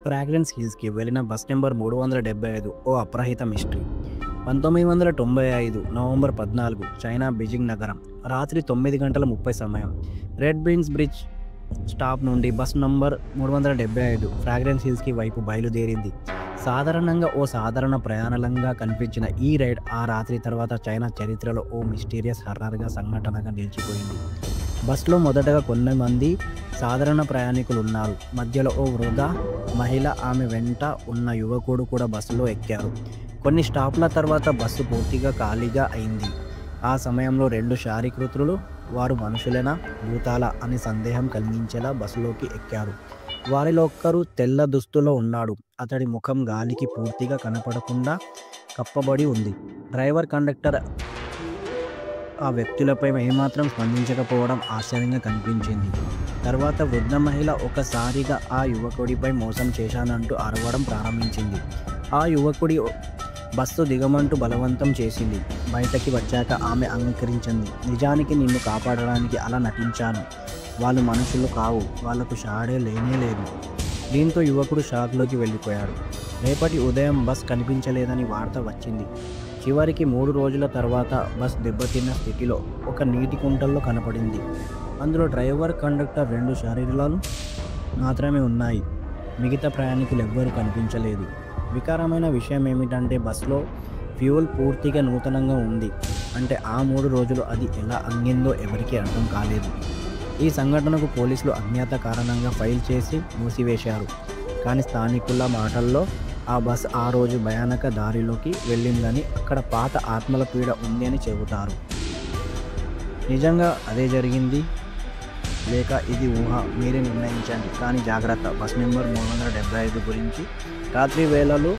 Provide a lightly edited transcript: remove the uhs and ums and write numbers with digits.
Fragrance హిల్స్‌కి వెళ్ళిన bus number 375 ఓ అప్రహిత mystery. 1995 November 14 China Beijing నగరం. రాత్రి 9 గంటల 30 సమయం. రెడ్ బీన్స్ బ్రిడ్జ్ స్టాప్ నుండి బస్ నంబర్ 375 ఫ్రాగ్రెన్స్ హిల్స్‌కి వైపు బయలుదేరింది. సాధారణంగా ఓ సాధారణ ప్రయాణంగా కనిపించిన ఈ రైడ్ ఆ రాత్రి తర్వాత చైనా చరిత్రలో ఓ మిస్టీరియస్ హారర్‌గా సంఘటనగా నిలిచిపోయింది. బస్‌లో మొదటగా కొంతమంది సాధారణ ప్రయాణికులున్నారు. మధ్యలో ఓ వృద్ధ మహిళ, ఆమె వెంట ఉన్న యువకుడు కూడా బస్సులో ఎక్కారు. కొన్ని స్టాప్ల తర్వాత బస్సు పూర్తిగా ఖాళీగా అయింది. ఆ సమయంలో రెండు శారీకృతులు, వారు మనుషులేనా భూతాలా అని సందేహం కలిగించేలా బస్సులోకి ఎక్కారు. వారిలో ఒక్కరు తెల్ల దుస్తులో ఉన్నాడు. అతడి ముఖం గాలికి పూర్తిగా కనపడకుండా కప్పబడి ఉంది. డ్రైవర్, కండక్టర్ ఆ వ్యక్తులపై ఏమాత్రం స్పందించకపోవడం ఆశ్చర్యంగా కనిపించింది. తర్వాత వృద్ధ మహిళ ఒకసారిగా ఆ యువకుడిపై మోసం చేశానంటూ అరవడం ప్రారంభించింది. ఆ యువకుడి బస్సు దిగమంటూ బలవంతం చేసింది. బయటకి వచ్చాక ఆమె అంగీకరించింది. నిజానికి నిన్ను కాపాడడానికి అలా నటించాను. వాళ్ళు మనుషులు కావు, వాళ్లకు షాడే లేనే లేదు. దీంతో యువకుడు షాక్లోకి వెళ్ళిపోయాడు. రేపటి ఉదయం బస్ కనిపించలేదని వార్త వచ్చింది. చివరికి 3 రోజుల తర్వాత బస్ దెబ్బతిన్న స్థితిలో ఒక నీటి కుంటల్లో కనపడింది. అందులో డ్రైవర్, కండక్టర్ 2 శరీరాలు మాత్రమే ఉన్నాయి. మిగతా ప్రయాణికులు ఎవ్వరూ కనిపించలేదు. వికారమైన విషయం ఏమిటంటే బస్సులో ఫ్యూయల్ పూర్తిగా నూతనంగా ఉంది. అంటే ఆ 3 రోజులు అది ఎలా అంగిందో ఎవరికీ అర్థం కాలేదు. ఈ సంఘటనకు పోలీసులు అజ్ఞాత కారణంగా ఫైల్ చేసి మూసివేశారు. కానీ స్థానికుల మాటల్లో ఆ బస్ ఆ రోజు భయానక దారిలోకి వెళ్ళిందని, అక్కడ పాత ఆత్మల పీడ ఉంది అని చెబుతారు. నిజంగా అదే జరిగింది లేక ఇది ఊహ, మీరే నిర్ణయించండి. కానీ జాగ్రత్త, బస్ నెంబర్ 375 గురించి రాత్రి వేళలో